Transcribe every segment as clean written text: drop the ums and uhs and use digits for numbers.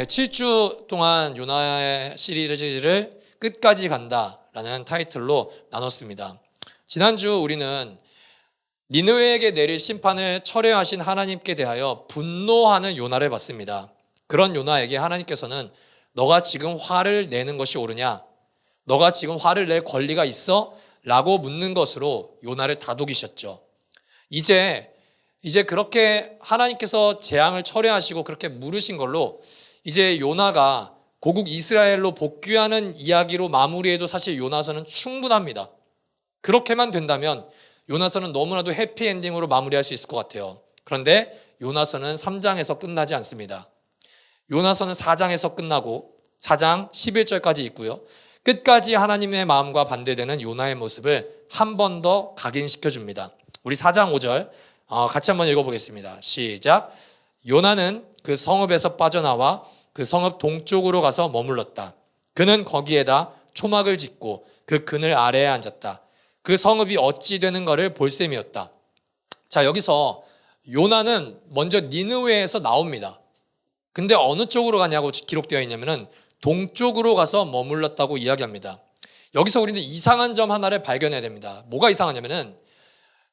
7주 동안 요나의 시리즈를 끝까지 간다라는 타이틀로 나눴습니다. 지난주 우리는 니느웨에게 내릴 심판을 철회하신 하나님께 대하여 분노하는 요나를 봤습니다. 그런 요나에게 하나님께서는 너가 지금 화를 내는 것이 옳으냐? 너가 지금 화를 낼 권리가 있어? 라고 묻는 것으로 요나를 다독이셨죠. 이제 그렇게 하나님께서 재앙을 철회하시고 그렇게 물으신 걸로 이제 요나가 고국 이스라엘로 복귀하는 이야기로 마무리해도 사실 요나서는 충분합니다. 그렇게만 된다면 요나서는 너무나도 해피엔딩으로 마무리할 수 있을 것 같아요. 그런데 요나서는 3장에서 끝나지 않습니다. 요나서는 4장에서 끝나고 4장 11절까지 있고요. 끝까지 하나님의 마음과 반대되는 요나의 모습을 한 번 더 각인시켜줍니다. 우리 4장 5절 같이 한번 읽어보겠습니다. 시작. 요나는 그 성읍에서 빠져나와 그 성읍 동쪽으로 가서 머물렀다. 그는 거기에다 초막을 짓고 그 그늘 아래에 앉았다. 그 성읍이 어찌 되는 것을 볼 셈이었다. 자, 여기서 요나는 먼저 니느웨에서 나옵니다. 근데 어느 쪽으로 가냐고 기록되어 있냐면은 동쪽으로 가서 머물렀다고 이야기합니다. 여기서 우리는 이상한 점 하나를 발견해야 됩니다. 뭐가 이상하냐면은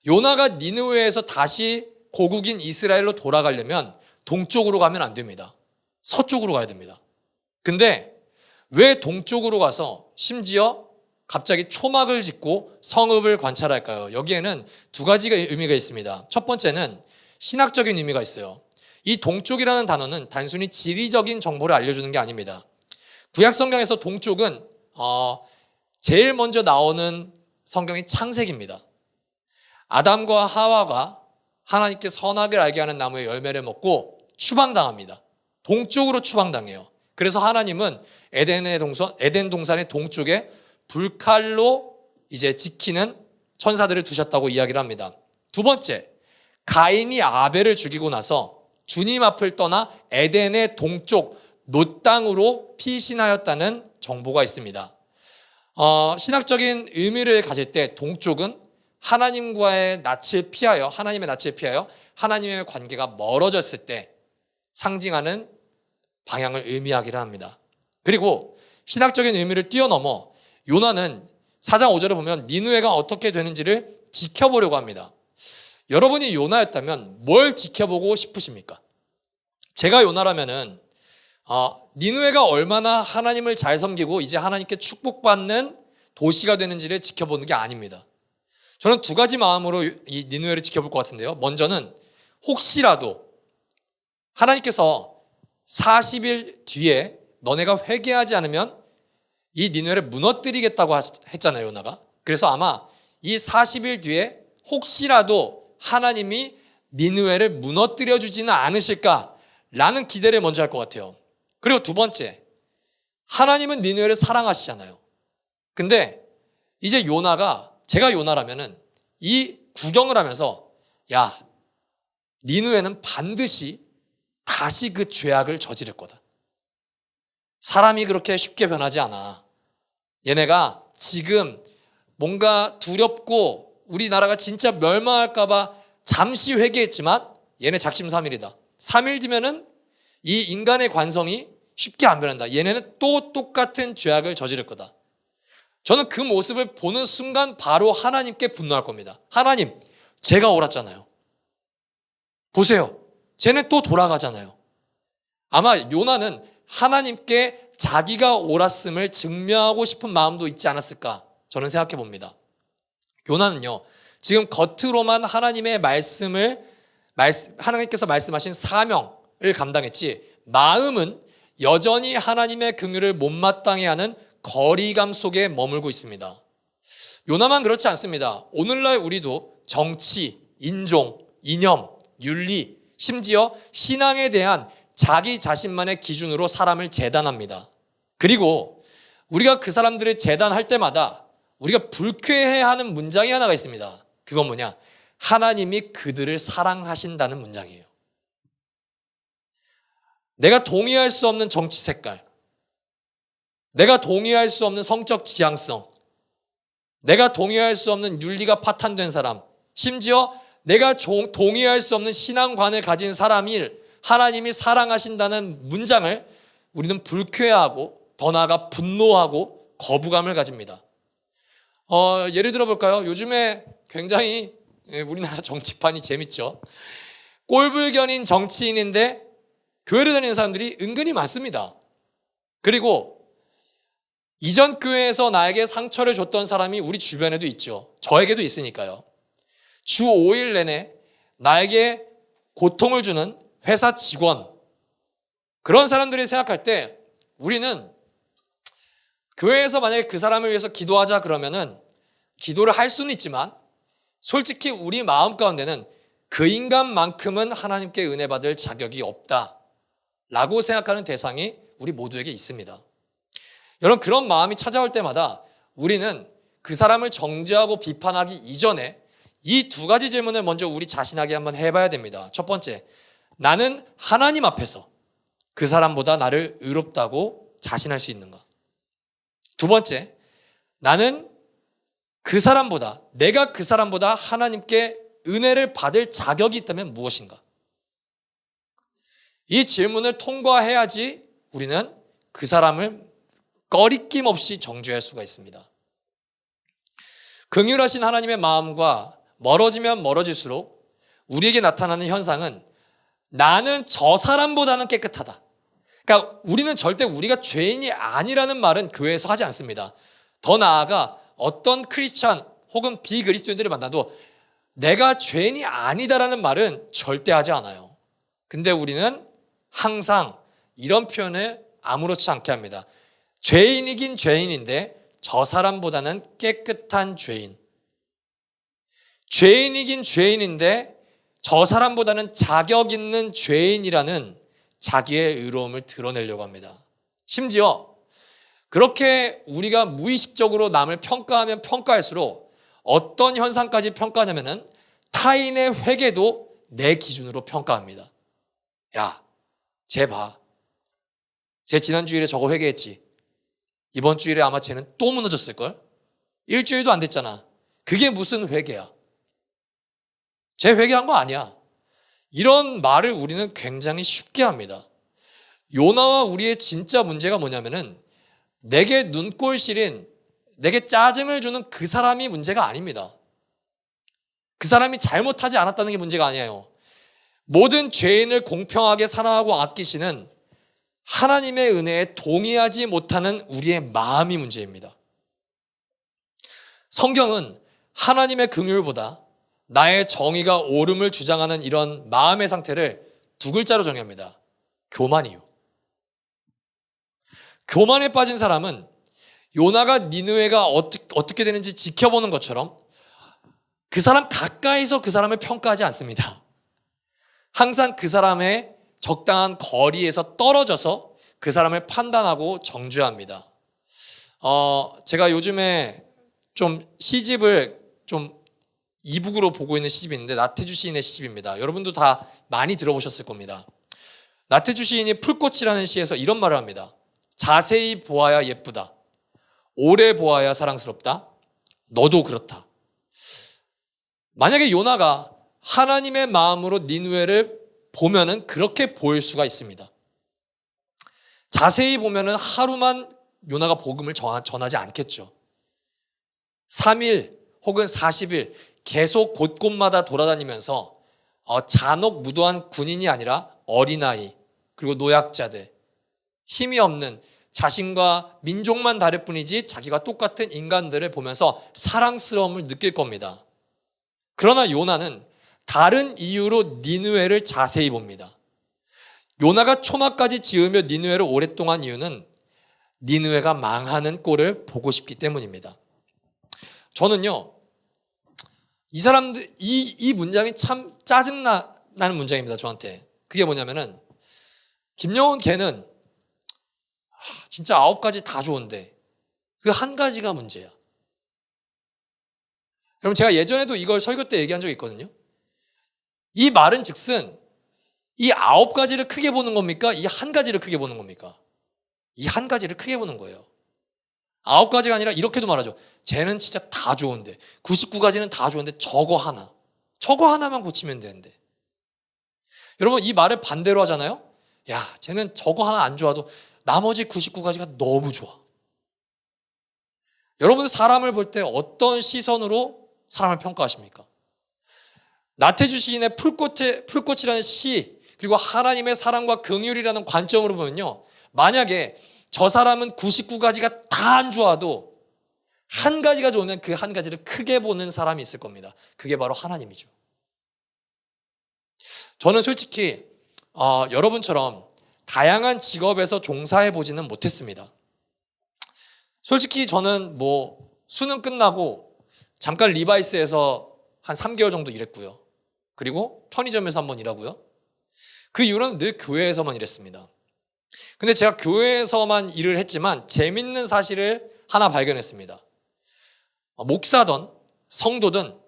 요나가 니느웨에서 다시 고국인 이스라엘로 돌아가려면 동쪽으로 가면 안 됩니다. 서쪽으로 가야 됩니다. 근데 왜 동쪽으로 가서 심지어 갑자기 초막을 짓고 성읍을 관찰할까요? 여기에는 두 가지가 의미가 있습니다. 첫 번째는 신학적인 의미가 있어요. 이 동쪽이라는 단어는 단순히 지리적인 정보를 알려주는 게 아닙니다. 구약 성경에서 동쪽은 제일 먼저 나오는 성경이 창세기입니다. 아담과 하와가 하나님께 선악을 알게 하는 나무의 열매를 먹고 추방당합니다. 동쪽으로 추방당해요. 그래서 하나님은 에덴 동산의 동쪽에 불칼로 이제 지키는 천사들을 두셨다고 이야기를 합니다. 두 번째, 가인이 아벨을 죽이고 나서 주님 앞을 떠나 에덴의 동쪽 놋 땅으로 피신하였다는 정보가 있습니다. 신학적인 의미를 가질 때 동쪽은 하나님의 낯을 피하여 하나님의 관계가 멀어졌을 때 상징하는 방향을 의미하기를 합니다. 그리고 신학적인 의미를 뛰어넘어 요나는 4장 5절을 보면 니느웨가 어떻게 되는지를 지켜보려고 합니다. 여러분이 요나였다면 뭘 지켜보고 싶으십니까? 제가 요나라면은 니느웨가 얼마나 하나님을 잘 섬기고 이제 하나님께 축복받는 도시가 되는지를 지켜보는 게 아닙니다. 저는 두 가지 마음으로 이 니느웨를 지켜볼 것 같은데요. 먼저는 혹시라도 하나님께서 40일 뒤에 너네가 회개하지 않으면 이 니느웨를 무너뜨리겠다고 했잖아요, 요나가. 그래서 아마 이 40일 뒤에 혹시라도 하나님이 니느웨를 무너뜨려 주지는 않으실까라는 기대를 먼저 할 것 같아요. 그리고 두 번째, 하나님은 니느웨를 사랑하시잖아요. 근데 이제 요나가, 제가 요나라면은 이 구경을 하면서 야, 니느웨는 반드시 다시 그 죄악을 저지를 거다. 사람이 그렇게 쉽게 변하지 않아. 얘네가 지금 뭔가 두렵고 우리나라가 진짜 멸망할까 봐 잠시 회개했지만 얘네 작심삼일이다. 3일 뒤면은 이 인간의 관성이 쉽게 안 변한다. 얘네는 또 똑같은 죄악을 저지를 거다. 저는 그 모습을 보는 순간 바로 하나님께 분노할 겁니다. 하나님, 제가 옳았잖아요. 보세요. 쟤네 또 돌아가잖아요. 아마 요나는 하나님께 자기가 옳았음을 증명하고 싶은 마음도 있지 않았을까 저는 생각해 봅니다. 요나는요, 지금 겉으로만 하나님의 하나님께서 말씀하신 사명을 감당했지 마음은 여전히 하나님의 긍휼을 못마땅해 하는 거리감 속에 머물고 있습니다. 요나만 그렇지 않습니다. 오늘날 우리도 정치, 인종, 이념, 윤리, 심지어 신앙에 대한 자기 자신만의 기준으로 사람을 재단합니다. 그리고 우리가 그 사람들을 재단할 때마다 우리가 불쾌해하는 문장이 하나가 있습니다. 그건 뭐냐? 하나님이 그들을 사랑하신다는 문장이에요. 내가 동의할 수 없는 정치 색깔, 내가 동의할 수 없는 성적 지향성, 내가 동의할 수 없는 윤리가 파탄된 사람, 심지어 내가 동의할 수 없는 신앙관을 가진 사람이 하나님이 사랑하신다는 문장을 우리는 불쾌하고 더 나아가 분노하고 거부감을 가집니다. 예를 들어 볼까요? 요즘에 굉장히 우리나라 정치판이 재밌죠. 꼴불견인 정치인인데 교회를 다니는 사람들이 은근히 많습니다. 그리고 이전 교회에서 나에게 상처를 줬던 사람이 우리 주변에도 있죠. 저에게도 있으니까요. 주 5일 내내 나에게 고통을 주는 회사 직원, 그런 사람들을 생각할 때 우리는 교회에서 만약에 그 사람을 위해서 기도하자 그러면은 기도를 할 수는 있지만 솔직히 우리 마음 가운데는 그 인간만큼은 하나님께 은혜 받을 자격이 없다라고 생각하는 대상이 우리 모두에게 있습니다. 여러분, 그런 마음이 찾아올 때마다 우리는 그 사람을 정죄하고 비판하기 이전에 이 두 가지 질문을 먼저 우리 자신에게 한번 해봐야 됩니다. 첫 번째, 나는 하나님 앞에서 그 사람보다 나를 의롭다고 자신할 수 있는가? 두 번째, 나는 내가 그 사람보다 하나님께 은혜를 받을 자격이 있다면 무엇인가? 이 질문을 통과해야지 우리는 그 사람을 꺼리낌 없이 정죄할 수가 있습니다. 긍휼하신 하나님의 마음과 멀어지면 멀어질수록 우리에게 나타나는 현상은 나는 저 사람보다는 깨끗하다. 그러니까 우리는 절대 우리가 죄인이 아니라는 말은 교회에서 하지 않습니다. 더 나아가 어떤 크리스찬 혹은 비그리스도인들을 만나도 내가 죄인이 아니다라는 말은 절대 하지 않아요. 근데 우리는 항상 이런 표현을 아무렇지 않게 합니다. 죄인이긴 죄인인데 저 사람보다는 깨끗한 죄인. 죄인이긴 죄인인데 저 사람보다는 자격 있는 죄인이라는 자기의 의로움을 드러내려고 합니다. 심지어 그렇게 우리가 무의식적으로 남을 평가하면 평가할수록 어떤 현상까지 평가하냐면은 타인의 회개도 내 기준으로 평가합니다. 야, 쟤 봐. 쟤 지난 주일에 저거 회개했지. 이번 주일에 아마 쟤는 또 무너졌을걸? 일주일도 안 됐잖아. 그게 무슨 회개야? 쟤 회개한 거 아니야. 이런 말을 우리는 굉장히 쉽게 합니다. 요나와 우리의 진짜 문제가 뭐냐면은 내게 눈꼴 시린, 내게 짜증을 주는 그 사람이 문제가 아닙니다. 그 사람이 잘못하지 않았다는 게 문제가 아니에요. 모든 죄인을 공평하게 사랑하고 아끼시는 하나님의 은혜에 동의하지 못하는 우리의 마음이 문제입니다. 성경은 하나님의 긍휼보다 나의 정의가 옳음을 주장하는 이런 마음의 상태를 두 글자로 정의합니다. 교만이요. 교만에 빠진 사람은 요나가 니느웨가 어떻게 되는지 지켜보는 것처럼 그 사람 가까이서 그 사람을 평가하지 않습니다. 항상 그 사람의 적당한 거리에서 떨어져서 그 사람을 판단하고 정죄합니다. 제가 요즘에 좀 시집을 좀 이북으로 보고 있는 시집이 있는데 나태주 시인의 시집입니다. 여러분도 다 많이 들어보셨을 겁니다. 나태주 시인이 풀꽃이라는 시에서 이런 말을 합니다. 자세히 보아야 예쁘다. 오래 보아야 사랑스럽다. 너도 그렇다. 만약에 요나가 하나님의 마음으로 니느웨를 보면은 그렇게 보일 수가 있습니다. 자세히 보면은 하루만 요나가 복음을 전하지 않겠죠. 3일 혹은 40일 계속 곳곳마다 돌아다니면서 잔혹 무도한 군인이 아니라 어린아이 그리고 노약자들, 힘이 없는 자신과 민족만 다를 뿐이지 자기가 똑같은 인간들을 보면서 사랑스러움을 느낄 겁니다. 그러나 요나는 다른 이유로 니느웨를 자세히 봅니다. 요나가 초막까지 지으며 니느웨를 오랫동안 이유는 니느웨가 망하는 꼴을 보고 싶기 때문입니다. 저는요, 이 문장이 참 짜증나는 문장입니다, 저한테. 그게 뭐냐면은, 김영훈 걔는 진짜 9가지 다 좋은데, 그 한 가지가 문제야. 여러분, 제가 예전에도 이걸 설교 때 얘기한 적이 있거든요. 이 말은 즉슨, 이 9가지를 크게 보는 겁니까? 이 한 가지를 크게 보는 겁니까? 이 한 가지를 크게 보는 거예요. 9가지가 아니라 이렇게도 말하죠. 쟤는 진짜 다 좋은데 99가지는 다 좋은데 저거 하나만 고치면 되는데. 여러분, 이 말을 반대로 하잖아요. 야, 쟤는 저거 하나 안 좋아도 나머지 99가지가 너무 좋아. 여러분 사람을 볼 때 어떤 시선으로 사람을 평가하십니까? 나태주 시인의 풀꽃이라는 시, 그리고 하나님의 사랑과 긍휼이라는 관점으로 보면요, 만약에 저 사람은 99가지가 다 안 좋아도 한 가지가 좋으면 그 한 가지를 크게 보는 사람이 있을 겁니다. 그게 바로 하나님이죠. 저는 솔직히 여러분처럼 다양한 직업에서 종사해 보지는 못했습니다. 솔직히 저는 수능 끝나고 잠깐 리바이스에서 한 3개월 정도 일했고요. 그리고 편의점에서 한번 일하고요. 그 이후로는 늘 교회에서만 일했습니다. 근데 제가 교회에서만 일을 했지만 재밌는 사실을 하나 발견했습니다. 목사든 성도든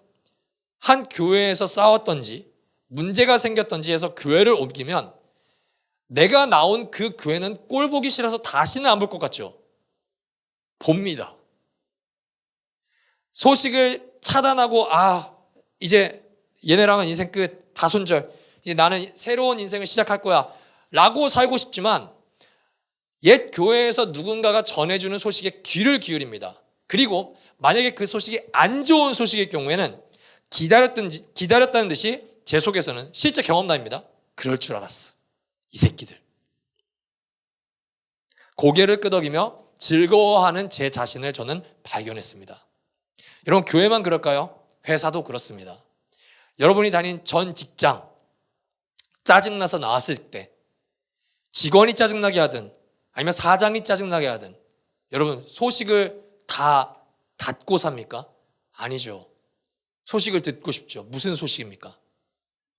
한 교회에서 싸웠던지 문제가 생겼던지 해서 교회를 옮기면 내가 나온 그 교회는 꼴 보기 싫어서 다시는 안 볼 것 같죠? 봅니다. 소식을 차단하고 이제 얘네랑은 인생 끝, 다 손절, 이제 나는 새로운 인생을 시작할 거야 라고 살고 싶지만 옛 교회에서 누군가가 전해주는 소식에 귀를 기울입니다. 그리고 만약에 그 소식이 안 좋은 소식일 경우에는 기다렸다는 듯이 제 속에서는 실제 경험담입니다. 그럴 줄 알았어. 이 새끼들. 고개를 끄덕이며 즐거워하는 제 자신을 저는 발견했습니다. 여러분 교회만 그럴까요? 회사도 그렇습니다. 여러분이 다닌 전 직장, 짜증나서 나왔을 때 직원이 짜증나게 하든 아니면 사장이 짜증나게 하든 여러분 소식을 다 닫고 삽니까? 아니죠. 소식을 듣고 싶죠. 무슨 소식입니까?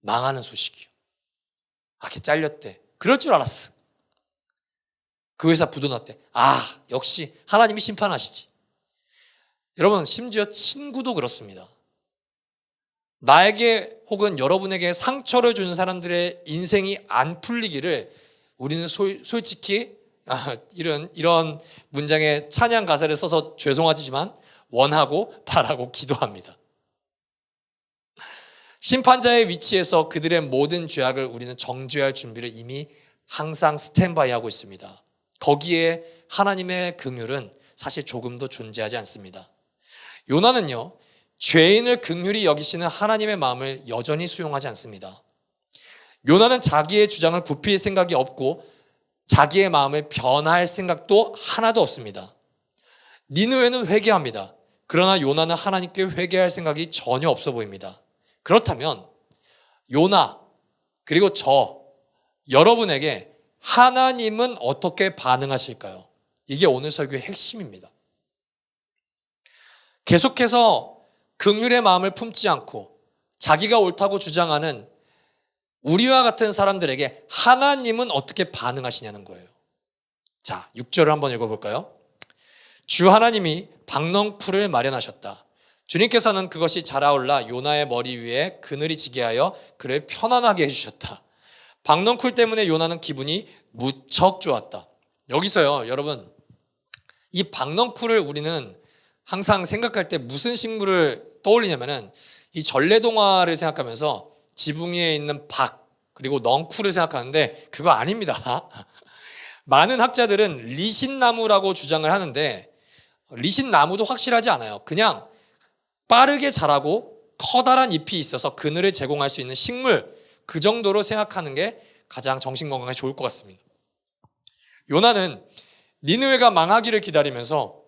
망하는 소식이요. 걔 잘렸대. 그럴 줄 알았어. 그 회사 부도났대. 역시 하나님이 심판하시지. 여러분 심지어 친구도 그렇습니다. 나에게 혹은 여러분에게 상처를 주는 사람들의 인생이 안 풀리기를 우리는 솔직히 이런 문장에 찬양 가사를 써서 죄송하지만 원하고 바라고 기도합니다. 심판자의 위치에서 그들의 모든 죄악을 우리는 정죄할 준비를 이미 항상 스탠바이하고 있습니다. 거기에 하나님의 긍휼은 사실 조금도 존재하지 않습니다. 요나는요, 죄인을 긍휼히 여기시는 하나님의 마음을 여전히 수용하지 않습니다. 요나는 자기의 주장을 굽힐 생각이 없고 자기의 마음을 변화할 생각도 하나도 없습니다. 니느웨는 회개합니다. 그러나 요나는 하나님께 회개할 생각이 전혀 없어 보입니다. 그렇다면 요나 그리고 여러분에게 하나님은 어떻게 반응하실까요? 이게 오늘 설교의 핵심입니다. 계속해서 긍휼의 마음을 품지 않고 자기가 옳다고 주장하는 우리와 같은 사람들에게 하나님은 어떻게 반응하시냐는 거예요. 자, 6절을 한번 읽어볼까요? 주 하나님이 박넝쿨을 마련하셨다. 주님께서는 그것이 자라올라 요나의 머리 위에 그늘이 지게 하여 그를 편안하게 해주셨다. 박넝쿨 때문에 요나는 기분이 무척 좋았다. 여기서요, 여러분, 이 박넝쿨을 우리는 항상 생각할 때 무슨 식물을 떠올리냐면은 이 전래동화를 생각하면서 지붕 위에 있는 박 그리고 넝쿨을 생각하는데 그거 아닙니다. 많은 학자들은 리신나무라고 주장을 하는데 리신나무도 확실하지 않아요. 그냥 빠르게 자라고 커다란 잎이 있어서 그늘을 제공할 수 있는 식물, 그 정도로 생각하는 게 가장 정신건강에 좋을 것 같습니다. 요나는 니느웨가 망하기를 기다리면서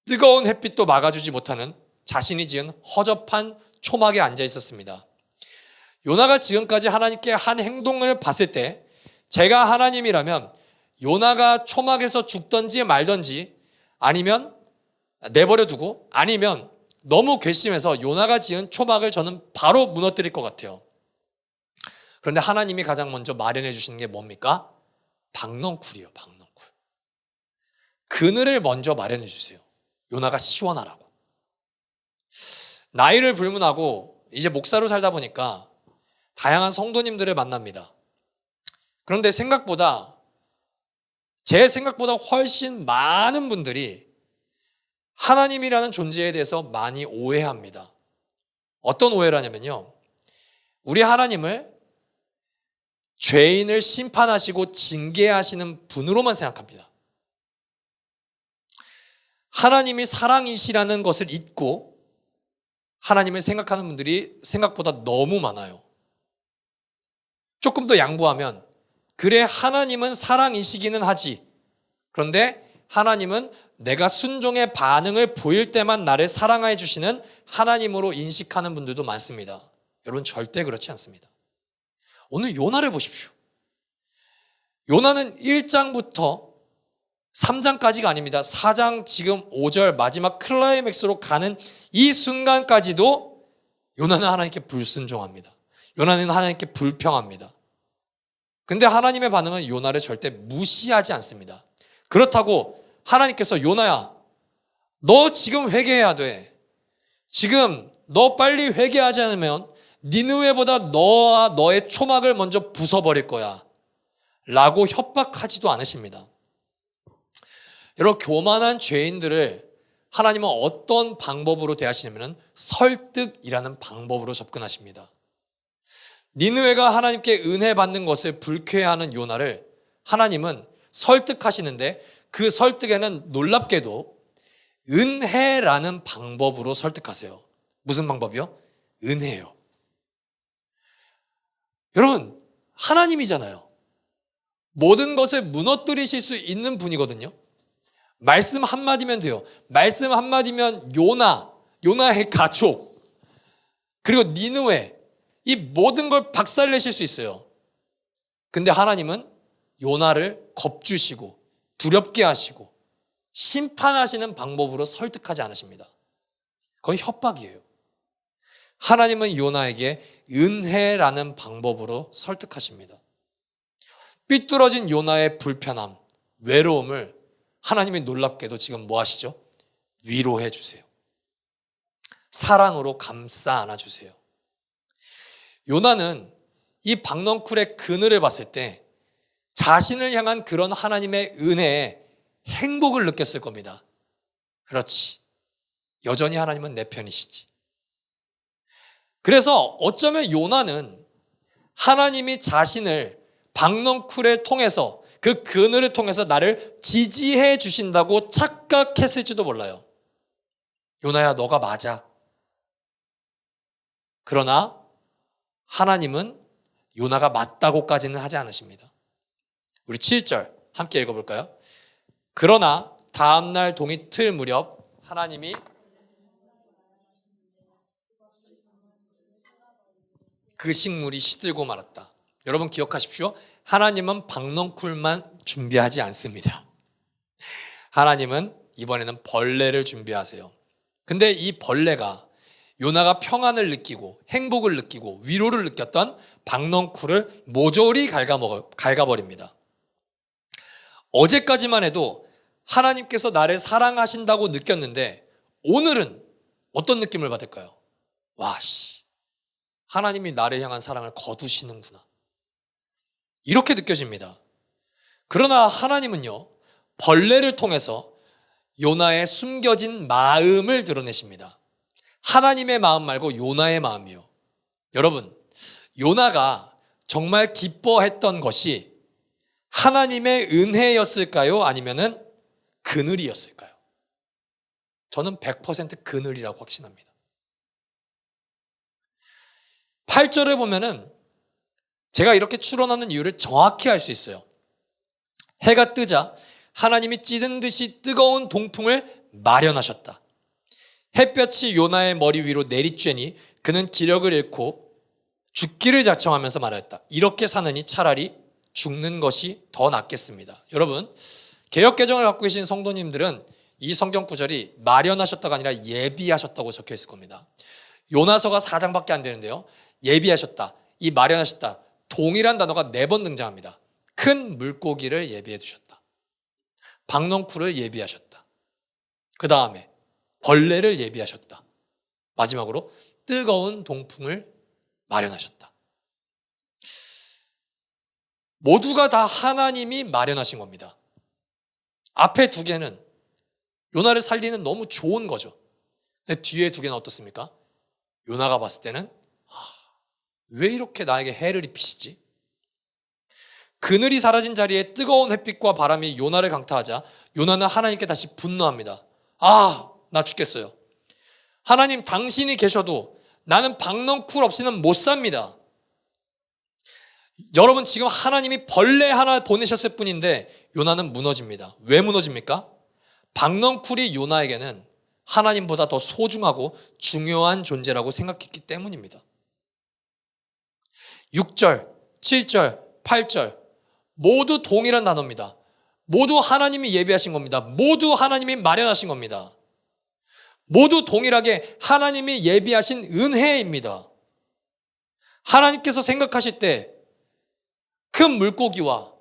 뜨거운 햇빛도 막아주지 못하는 자신이 지은 허접한 초막에 앉아 있었습니다. 요나가 지금까지 하나님께 한 행동을 봤을 때 제가 하나님이라면 요나가 초막에서 죽든지 말든지 아니면 내버려 두고 아니면 너무 괘씸해서 요나가 지은 초막을 저는 바로 무너뜨릴 것 같아요. 그런데 하나님이 가장 먼저 마련해 주시는 게 뭡니까? 박넝쿨이에요. 박넝쿨. 그늘을 먼저 마련해 주세요. 요나가 시원하라고. 나이를 불문하고 이제 목사로 살다 보니까 다양한 성도님들을 만납니다. 그런데 제 생각보다 훨씬 많은 분들이 하나님이라는 존재에 대해서 많이 오해합니다. 어떤 오해를 하냐면요, 우리 하나님을 죄인을 심판하시고 징계하시는 분으로만 생각합니다. 하나님이 사랑이시라는 것을 잊고 하나님을 생각하는 분들이 생각보다 너무 많아요. 조금 더 양보하면, 그래, 하나님은 사랑이시기는 하지. 그런데 하나님은 내가 순종의 반응을 보일 때만 나를 사랑해 주시는 하나님으로 인식하는 분들도 많습니다. 여러분, 절대 그렇지 않습니다. 오늘 요나를 보십시오. 요나는 1장부터 3장까지가 아닙니다. 4장 지금 5절 마지막 클라이맥스로 가는 이 순간까지도 요나는 하나님께 불순종합니다. 요나는 하나님께 불평합니다. 근데 하나님의 반응은 요나를 절대 무시하지 않습니다. 그렇다고 하나님께서 요나야, 너 지금 회개해야 돼. 지금 너 빨리 회개하지 않으면 니느웨보다 너와 너의 초막을 먼저 부숴버릴 거야 라고 협박하지도 않으십니다. 여러분, 교만한 죄인들을 하나님은 어떤 방법으로 대하시냐면 설득이라는 방법으로 접근하십니다. 니느웨가 하나님께 은혜 받는 것을 불쾌해하는 요나를 하나님은 설득하시는데, 그 설득에는 놀랍게도 은혜라는 방법으로 설득하세요. 무슨 방법이요? 은혜요. 여러분, 하나님이잖아요. 모든 것을 무너뜨리실 수 있는 분이거든요. 말씀 한마디면 돼요. 말씀 한마디면 요나의 가족, 그리고 니느웨, 이 모든 걸 박살내실 수 있어요. 근데 하나님은 요나를 겁주시고 두렵게 하시고 심판하시는 방법으로 설득하지 않으십니다. 거의 협박이에요. 하나님은 요나에게 은혜라는 방법으로 설득하십니다. 삐뚤어진 요나의 불편함, 외로움을 하나님이 놀랍게도 지금 뭐 하시죠? 위로해 주세요. 사랑으로 감싸 안아주세요. 요나는 이 박넝쿨의 그늘을 봤을 때 자신을 향한 그런 하나님의 은혜에 행복을 느꼈을 겁니다. 그렇지, 여전히 하나님은 내 편이시지. 그래서 어쩌면 요나는 하나님이 자신을 박넝쿨을 통해서, 그 그늘을 통해서 나를 지지해 주신다고 착각했을지도 몰라요. 요나야, 너가 맞아. 그러나 하나님은 요나가 맞다고까지는 하지 않으십니다. 우리 7절 함께 읽어볼까요? 그러나 다음날 동이 틀 무렵 하나님이 그 식물이 시들고 말았다. 여러분 기억하십시오. 하나님은 박넝쿨만 준비하지 않습니다. 하나님은 이번에는 벌레를 준비하세요. 근데 이 벌레가 요나가 평안을 느끼고 행복을 느끼고 위로를 느꼈던 박넝쿨을 모조리 갉아버립니다. 어제까지만 해도 하나님께서 나를 사랑하신다고 느꼈는데 오늘은 어떤 느낌을 받을까요? 하나님이 나를 향한 사랑을 거두시는구나, 이렇게 느껴집니다. 그러나 하나님은요, 벌레를 통해서 요나의 숨겨진 마음을 드러내십니다. 하나님의 마음 말고 요나의 마음이요. 여러분, 요나가 정말 기뻐했던 것이 하나님의 은혜였을까요? 아니면은 그늘이었을까요? 저는 100% 그늘이라고 확신합니다. 8절에 보면은 제가 이렇게 추론하는 이유를 정확히 알 수 있어요. 해가 뜨자 하나님이 찌든 듯이 뜨거운 동풍을 마련하셨다. 햇볕이 요나의 머리 위로 내리쬐니 그는 기력을 잃고 죽기를 자청하면서 말하였다. 이렇게 사느니 차라리 죽는 것이 더 낫겠습니다. 여러분, 개역개정을 갖고 계신 성도님들은 이 성경 구절이 마련하셨다가 아니라 예비하셨다고 적혀 있을 겁니다. 요나서가 4장밖에 안 되는데요, 예비하셨다, 이 마련하셨다, 동일한 단어가 4번 등장합니다. 큰 물고기를 예비해 두셨다, 박넝쿨을 예비하셨다, 그 다음에 벌레를 예비하셨다, 마지막으로 뜨거운 동풍을 마련하셨다. 모두가 다 하나님이 마련하신 겁니다. 앞에 2개는 요나를 살리는 너무 좋은 거죠. 근데 뒤에 2개는 어떻습니까? 요나가 봤을 때는 왜 이렇게 나에게 해를 입히시지? 그늘이 사라진 자리에 뜨거운 햇빛과 바람이 요나를 강타하자 요나는 하나님께 다시 분노합니다. 나 죽겠어요. 하나님, 당신이 계셔도 나는 박넝쿨 없이는 못 삽니다. 여러분, 지금 하나님이 벌레 하나 보내셨을 뿐인데 요나는 무너집니다. 왜 무너집니까? 박넝쿨이 요나에게는 하나님보다 더 소중하고 중요한 존재라고 생각했기 때문입니다. 6절, 7절, 8절 모두 동일한 단어입니다. 모두 하나님이 예비하신 겁니다. 모두 하나님이 마련하신 겁니다. 모두 동일하게 하나님이 예비하신 은혜입니다. 하나님께서 생각하실 때 큰 물고기와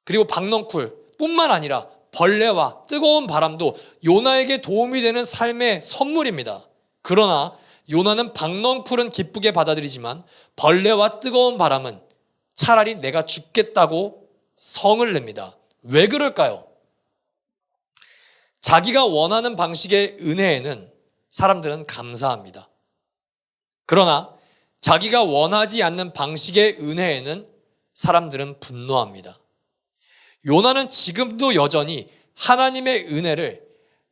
그리고 박넝쿨 뿐만 아니라 벌레와 뜨거운 바람도 요나에게 도움이 되는 삶의 선물입니다. 그러나 요나는 박넝쿨은 기쁘게 받아들이지만 벌레와 뜨거운 바람은 차라리 내가 죽겠다고 성을 냅니다. 왜 그럴까요? 자기가 원하는 방식의 은혜에는 사람들은 감사합니다. 그러나 자기가 원하지 않는 방식의 은혜에는 사람들은 분노합니다. 요나는 지금도 여전히 하나님의 은혜를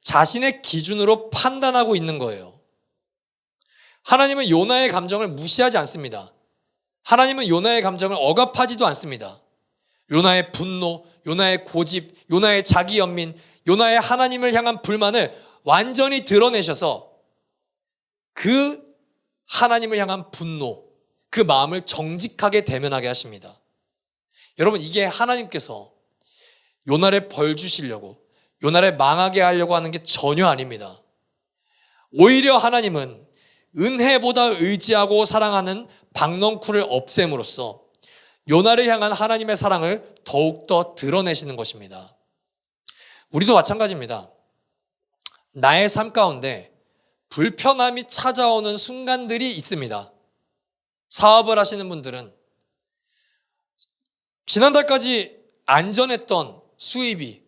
자신의 기준으로 판단하고 있는 거예요. 하나님은 요나의 감정을 무시하지 않습니다. 하나님은 요나의 감정을 억압하지도 않습니다. 요나의 분노, 요나의 고집, 요나의 자기 연민, 요나의 하나님을 향한 불만을 완전히 드러내셔서 그 하나님을 향한 분노, 그 마음을 정직하게 대면하게 하십니다. 여러분, 이게 하나님께서 요나를 벌 주시려고, 요나를 망하게 하려고 하는 게 전혀 아닙니다. 오히려 하나님은 은혜보다 의지하고 사랑하는 박넝쿨을 없앰으로써 요나를 향한 하나님의 사랑을 더욱더 드러내시는 것입니다. 우리도 마찬가지입니다. 나의 삶 가운데 불편함이 찾아오는 순간들이 있습니다. 사업을 하시는 분들은 지난달까지 안전했던 수입이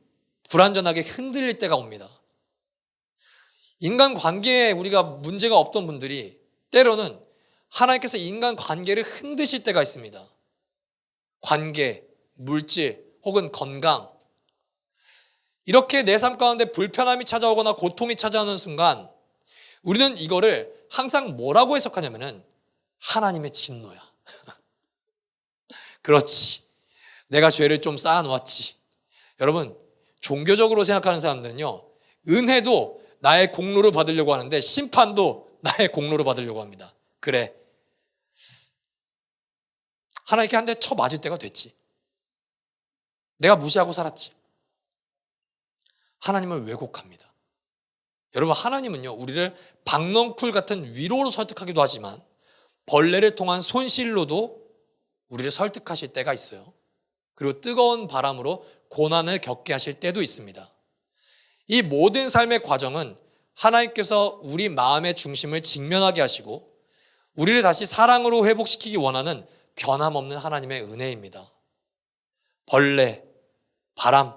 불안전하게 흔들릴 때가 옵니다. 인간 관계에 우리가 문제가 없던 분들이 때로는 하나님께서 인간 관계를 흔드실 때가 있습니다. 관계, 물질, 혹은 건강. 이렇게 내 삶 가운데 불편함이 찾아오거나 고통이 찾아오는 순간 우리는 이거를 항상 뭐라고 해석하냐면은 하나님의 진노야. 그렇지. 내가 죄를 좀 쌓아놓았지. 여러분, 종교적으로 생각하는 사람들은요, 은혜도 나의 공로를 받으려고 하는데 심판도 나의 공로를 받으려고 합니다. 그래, 하나님께 한 대 쳐 맞을 때가 됐지. 내가 무시하고 살았지. 하나님을 왜곡합니다. 여러분, 하나님은요, 우리를 박넝쿨 같은 위로로 설득하기도 하지만 벌레를 통한 손실로도 우리를 설득하실 때가 있어요. 그리고 뜨거운 바람으로 고난을 겪게 하실 때도 있습니다. 이 모든 삶의 과정은 하나님께서 우리 마음의 중심을 직면하게 하시고 우리를 다시 사랑으로 회복시키기 원하는 변함없는 하나님의 은혜입니다. 벌레, 바람,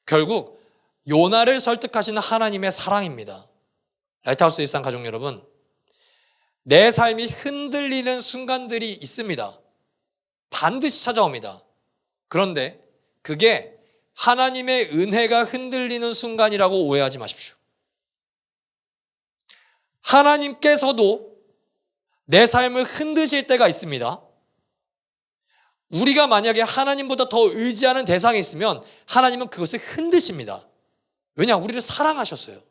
결국 요나를 설득하시는 하나님의 사랑입니다. 라이트하우스 일상 가족 여러분, 내 삶이 흔들리는 순간들이 있습니다. 반드시 찾아옵니다. 그런데 그게 하나님의 은혜가 흔들리는 순간이라고 오해하지 마십시오. 하나님께서도 내 삶을 흔드실 때가 있습니다. 우리가 만약에 하나님보다 더 의지하는 대상이 있으면 하나님은 그것을 흔드십니다. 왜냐? 우리를 사랑하셨어요.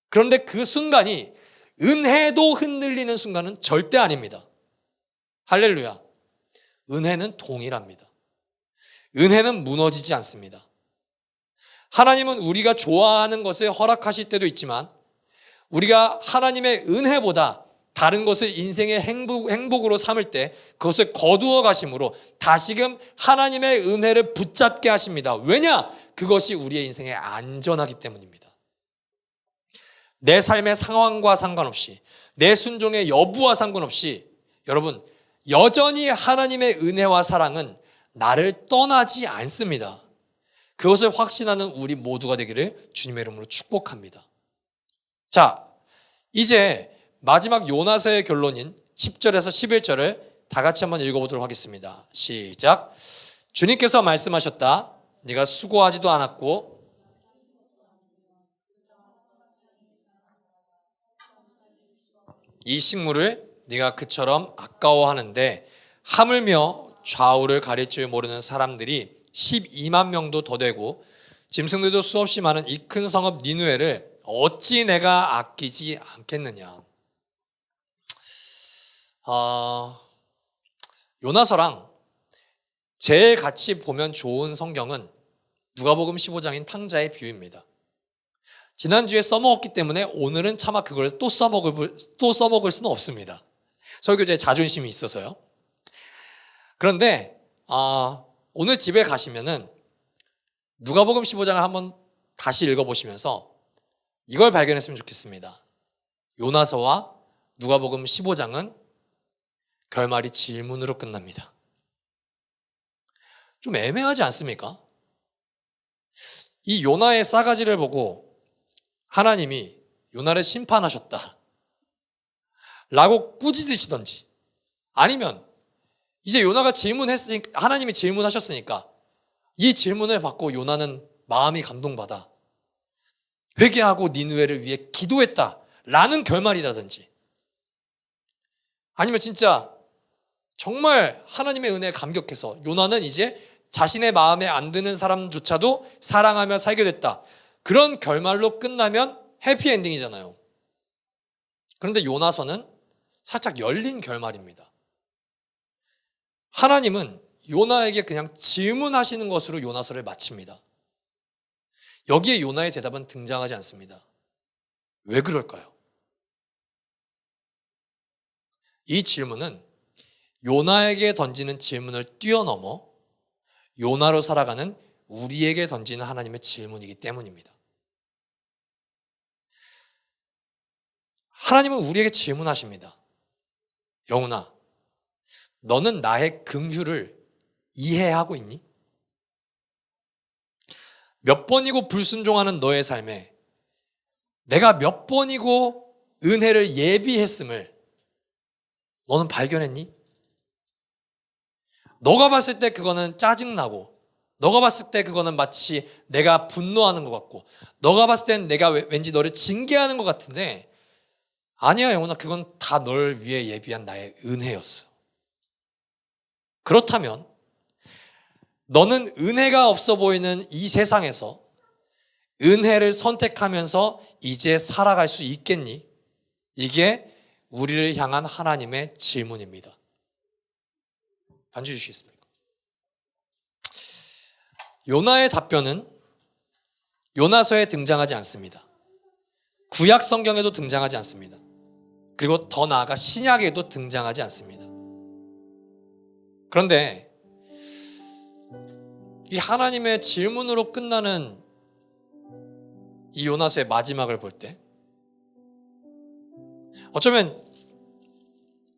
그런데 그 순간이 은혜도 흔들리는 순간은 절대 아닙니다. 할렐루야. 은혜는 동일합니다. 은혜는 무너지지 않습니다. 하나님은 우리가 좋아하는 것을 허락하실 때도 있지만 우리가 하나님의 은혜보다 다른 것을 인생의 행복으로 삼을 때 그것을 거두어 가심으로 다시금 하나님의 은혜를 붙잡게 하십니다. 왜냐? 그것이 우리의 인생에 안전하기 때문입니다. 내 삶의 상황과 상관없이, 내 순종의 여부와 상관없이 여러분, 여전히 하나님의 은혜와 사랑은 나를 떠나지 않습니다. 그것을 확신하는 우리 모두가 되기를 주님의 이름으로 축복합니다. 자, 이제 마지막 요나서의 결론인 10절에서 11절을 다 같이 한번 읽어보도록 하겠습니다. 시작. 주님께서 말씀하셨다. 네가 수고하지도 않았고 이 식물을 네가 그처럼 아까워하는데 하물며 좌우를 가릴 줄 모르는 사람들이 12만 명도 더 되고 짐승들도 수없이 많은 이 큰 성읍 니느웨를 어찌 내가 아끼지 않겠느냐. 요나서랑 제일 같이 보면 좋은 성경은 누가복음 15장인 탕자의 비유입니다. 지난주에 써먹었기 때문에 오늘은 차마 그걸 또 써먹을 수는 없습니다. 설교자의 자존심이 있어서요. 그런데 오늘 집에 가시면은 누가복음 15장을 한번 다시 읽어보시면서 이걸 발견했으면 좋겠습니다. 요나서와 누가복음 15장은 결말이 질문으로 끝납니다. 좀 애매하지 않습니까? 이 요나의 싸가지를 보고 하나님이 요나를 심판하셨다 라고 꾸짖으시던지, 아니면 이제 요나가 질문했으니까, 하나님이 질문하셨으니까 이 질문을 받고 요나는 마음이 감동받아 회개하고 니느웨를 위해 기도했다 라는 결말이라든지, 아니면 진짜 정말 하나님의 은혜에 감격해서 요나는 이제 자신의 마음에 안 드는 사람조차도 사랑하며 살게 됐다, 그런 결말로 끝나면 해피엔딩이잖아요. 그런데 요나서는 살짝 열린 결말입니다. 하나님은 요나에게 그냥 질문하시는 것으로 요나서를 마칩니다. 여기에 요나의 대답은 등장하지 않습니다. 왜 그럴까요? 이 질문은 요나에게 던지는 질문을 뛰어넘어 요나로 살아가는 우리에게 던지는 하나님의 질문이기 때문입니다. 하나님은 우리에게 질문하십니다. 영훈아, 너는 나의 긍휼을 이해하고 있니? 몇 번이고 불순종하는 너의 삶에 내가 몇 번이고 은혜를 예비했음을 너는 발견했니? 너가 봤을 때 그거는 짜증나고, 너가 봤을 때 그거는 마치 내가 분노하는 것 같고, 너가 봤을 때는 내가 왠지 너를 징계하는 것 같은데, 아니야 영훈아, 그건 다 널 위해 예비한 나의 은혜였어. 그렇다면 너는 은혜가 없어 보이는 이 세상에서 은혜를 선택하면서 이제 살아갈 수 있겠니? 이게 우리를 향한 하나님의 질문입니다. 반주 주시겠습니까? 요나의 답변은 요나서에 등장하지 않습니다. 구약 성경에도 등장하지 않습니다. 그리고 더 나아가 신약에도 등장하지 않습니다. 그런데 이 하나님의 질문으로 끝나는 이 요나서의 마지막을 볼 때 어쩌면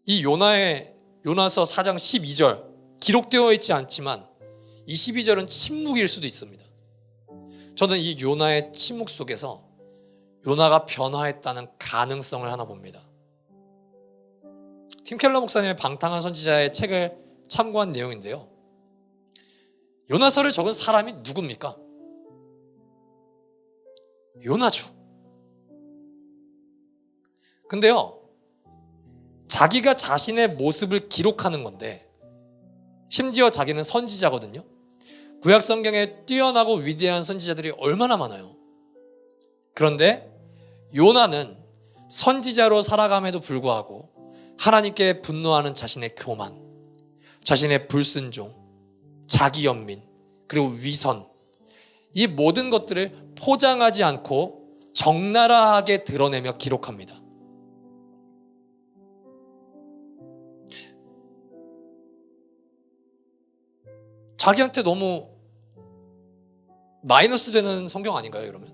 이 요나서 4장 12절 기록되어 있지 않지만 이 12절은 침묵일 수도 있습니다. 저는 이 요나의 침묵 속에서 요나가 변화했다는 가능성을 하나 봅니다. 팀 켈러 목사님의 방탕한 선지자의 책을 참고한 내용인데요. 요나서를 적은 사람이 누굽니까? 요나죠. 근데요, 자기가 자신의 모습을 기록하는 건데, 심지어 자기는 선지자거든요. 구약 성경에 뛰어나고 위대한 선지자들이 얼마나 많아요. 그런데 요나는 선지자로 살아감에도 불구하고 하나님께 분노하는 자신의 교만, 자신의 불순종, 자기 연민, 그리고 위선, 이 모든 것들을 포장하지 않고 적나라하게 드러내며 기록합니다. 자기한테 너무 마이너스 되는 성경 아닌가요, 이러면?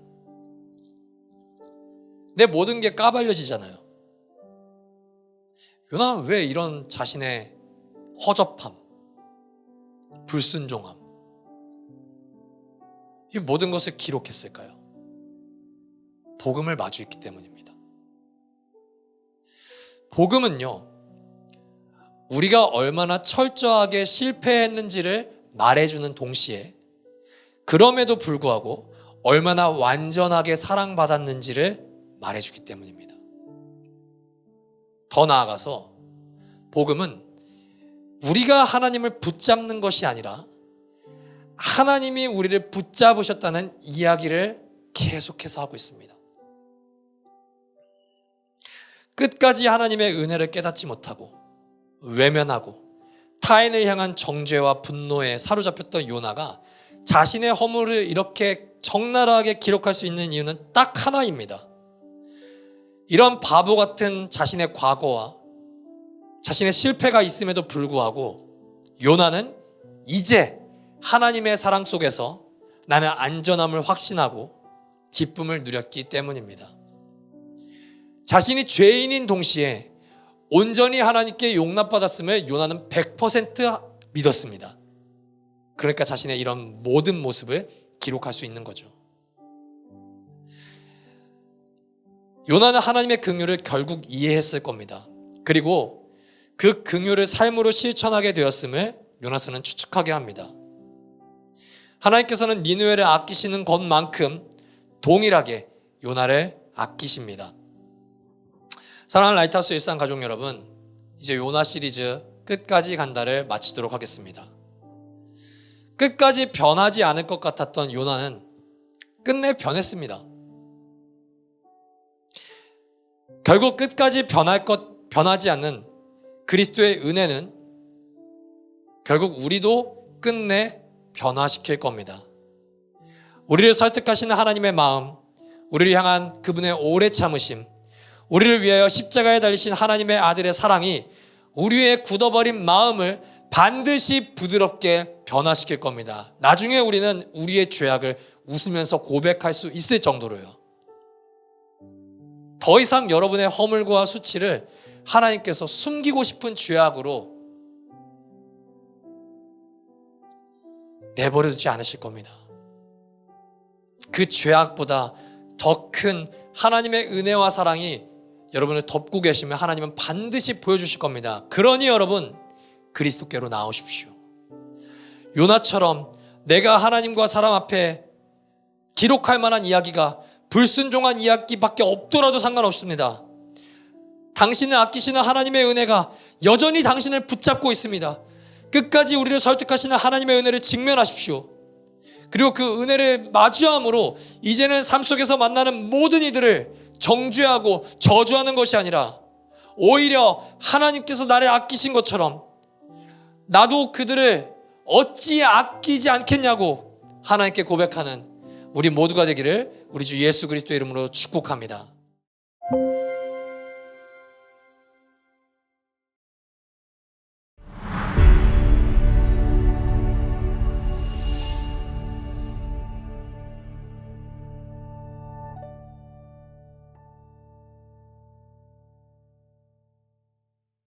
내 모든 게 까발려지잖아요. 요나는 왜 이런 자신의 허접함, 불순종함, 이 모든 것을 기록했을까요? 복음을 마주했기 때문입니다. 복음은요, 우리가 얼마나 철저하게 실패했는지를 말해주는 동시에 그럼에도 불구하고 얼마나 완전하게 사랑받았는지를 말해주기 때문입니다. 더 나아가서 복음은 우리가 하나님을 붙잡는 것이 아니라 하나님이 우리를 붙잡으셨다는 이야기를 계속해서 하고 있습니다. 끝까지 하나님의 은혜를 깨닫지 못하고 외면하고 타인을 향한 정죄와 분노에 사로잡혔던 요나가 자신의 허물을 이렇게 적나라하게 기록할 수 있는 이유는 딱 하나입니다. 이런 바보 같은 자신의 과거와 자신의 실패가 있음에도 불구하고 요나는 이제 하나님의 사랑 속에서 나는 안전함을 확신하고 기쁨을 누렸기 때문입니다. 자신이 죄인인 동시에 온전히 하나님께 용납받았음을 요나는 100% 믿었습니다. 그러니까 자신의 이런 모든 모습을 기록할 수 있는 거죠. 요나는 하나님의 긍휼을 결국 이해했을 겁니다. 그리고 그 긍휼을 삶으로 실천하게 되었음을 요나서는 추측하게 합니다. 하나님께서는 니느웨를 아끼시는 것만큼 동일하게 요나를 아끼십니다. 사랑하는 라이트하우스 일상 가족 여러분, 이제 요나 시리즈 끝까지 간다를 마치도록 하겠습니다. 끝까지 변하지 않을 것 같았던 요나는 끝내 변했습니다. 결국 끝까지 변하지 않는 그리스도의 은혜는 결국 우리도 끝내 변화시킬 겁니다. 우리를 설득하시는 하나님의 마음, 우리를 향한 그분의 오래 참으심, 우리를 위하여 십자가에 달리신 하나님의 아들의 사랑이 우리의 굳어버린 마음을 반드시 부드럽게 변화시킬 겁니다. 나중에 우리는 우리의 죄악을 웃으면서 고백할 수 있을 정도로요. 더 이상 여러분의 허물과 수치를 하나님께서 숨기고 싶은 죄악으로 내버려 두지 않으실 겁니다. 그 죄악보다 더 큰 하나님의 은혜와 사랑이 여러분을 덮고 계시면 하나님은 반드시 보여주실 겁니다. 그러니 여러분, 그리스도께로 나오십시오. 요나처럼 내가 하나님과 사람 앞에 기록할 만한 이야기가 불순종한 이야기밖에 없더라도 상관없습니다. 당신을 아끼시는 하나님의 은혜가 여전히 당신을 붙잡고 있습니다. 끝까지 우리를 설득하시는 하나님의 은혜를 직면하십시오. 그리고 그 은혜를 마주함으로 이제는 삶 속에서 만나는 모든 이들을 정죄하고 저주하는 것이 아니라 오히려 하나님께서 나를 아끼신 것처럼 나도 그들을 어찌 아끼지 않겠냐고 하나님께 고백하는 우리 모두가 되기를 우리 주 예수 그리스도의 이름으로 축복합니다.